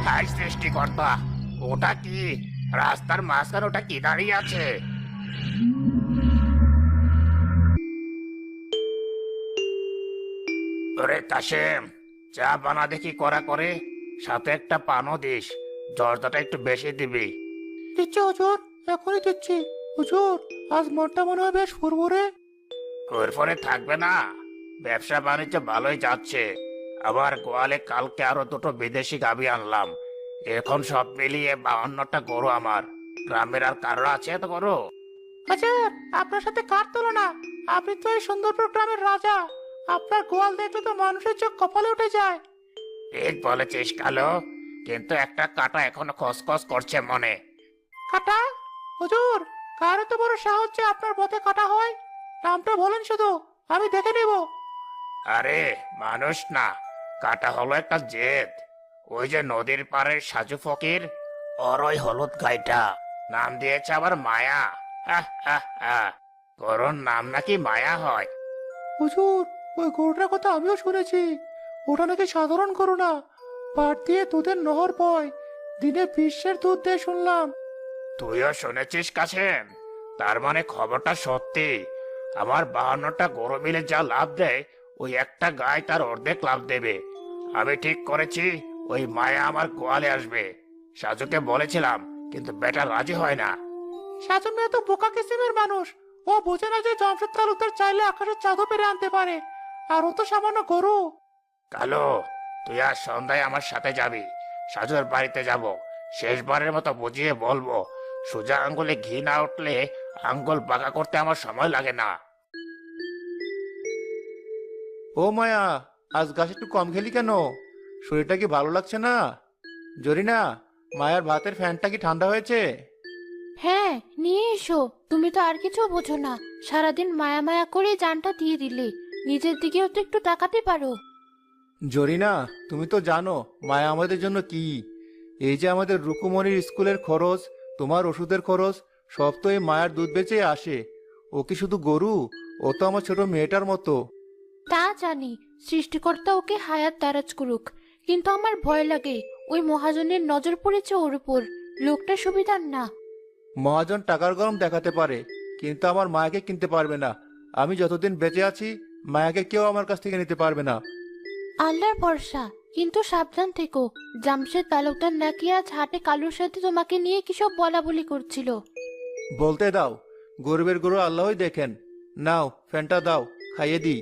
High সৃষ্টিকর্তা, ওটা কি? রাস্তার মাঝখানে ওটা কি দাঁড়িয়ে আছে? ওরে কাশেম, চা বানা দেখি করা করে, সাথে একটা পানও দিস। জর্দাটা একটু বেশি দিবি। দিচ্ছি হুজুর, এখনই দিচ্ছি। হুজুর, আজ মনটা মনে হয় বেশ ফুরফুরে। ফোরে থাকবে না? ব্যবসা বাণিজ্য ভালোই যাচ্ছে। আবার গোয়ালে কালকে আরো দুটো বিদেশি গাভী আনলাম। এখন সব মিলিয়ে 52টা গরু আমার। গ্রামের আর কারো আছে এত গরু? হাজার, আপনার সাথে কার তুলনা? আপনি তো এই সুন্দরপুর গ্রামের রাজা। আপনার গোয়াল দেখলে তো মানুষের চোখ কপালে উঠে যায়। ঠিক বলেছিস কালো, কিন্তু একটা কাটা এখনো খসখস করছে মনে। কাটা? হুজুর, কার এত বড় সাহস যে আপনার পথে কাটা হয়? নামটা বলেন শুধু, আমি দেখে নেব। আরে মানুষ না, কাটা হলো একটা জেদ। ওই যে নদীর পাড়ের সাজু ফকির, ওর ওই হলুদ গাইটা নাম দিয়েছে আবার মায়া। আহ আহ আহ, গরুর নাম নাকি মায়া হয়। হুজুর, ওই গরুটার কথা আমিও শুনেছি। ওটা নাকি সাধারণ গরু না, পাট দিয়ে দুধের নহর বয়। দিনে 20 দুধ দেয় শুনলাম। তুইও শুনেছিস কাছেম? তার মানে খবরটা সত্যি। আমার 52টা গরু মিলে যা লাভ দেয়, ওই একটা গাই তার অর্ধেক লাভ দেবে। আমি ঠিক করেছি, ওই মায়া আমার গোয়ালে আসবে। সাজুকে বলেছিলাম, কিন্তু বেটা রাজি হয় না। সাজু মেয়ে তো বোকা কিসিমের মানুষ। ও বোঝে না যে জামশেদ তালুকদার চাইলে আকাশের চাঁদও পেরে আনতে পারে। আর ও তো সামান্য গরু। কালো, তুই আজ সন্ধ্যায় আমার সাথে যাবি। সাজুর বাড়িতে যাব। শেষবারের মতো বুঝিয়ে বলবো, সোজা আঙ্গুলে ঘি না উঠলে আঙ্গুল বাঁকা করতে আমার সময় লাগে না। ও মায়া, আজ গাছ একটু কম খেলি কেন? শরীরটা কি ভালো লাগছে না? জরিনা, মায়ার ভাতের ফ্যানটা কি ঠান্ডা হয়েছে? হ্যাঁ, নিয়ে এসো। তুমি তো আর কিছু বোঝো না। সারাদিন মায়া মায়া করে জানটা দিয়ে দিলে। নিজের দিকেও তো একটু তাকাতে পারো। জরিনা, তুমি তো জানো মায়া আমাদের জন্য কি। এই যে আমাদের রুকুমনির স্কুলের খরচ, তোমার ওষুধের খরচ, সব তো এই মায়ার দুধ বেচে আসে। ও কি শুধু গরু? ও তো আমার ছোট মেয়েটার মতো। তা জানি, সৃষ্টিকর্তা ওকে হায়াত দারাজ করুক। কিন্তু আমার ভয় লাগে, ওই মহাজনের নজর পড়েছে ওর উপর। লোকটা সুবিধার না। মহাজন টাকার গরম দেখাতে পারে, কিন্তু আমার মায়াকে কিনতে পারবে না। আমি যতদিন বেঁচে আছি, মায়াকে কেউ আমার কাছ থেকে নিতে পারবে না। আল্লাহর ভরসা। কিন্তু সাবধান থেকো। জামশেদ তালুকদার নাকি আজ হাটে কালুর সাথে তোমাকে নিয়ে কিসব বলা বলি করছিল। বলতে দাও, গরিবের গরু আল্লাহই দেখেন। নাও, ফ্যানটা দাও, খাইয়ে দিই।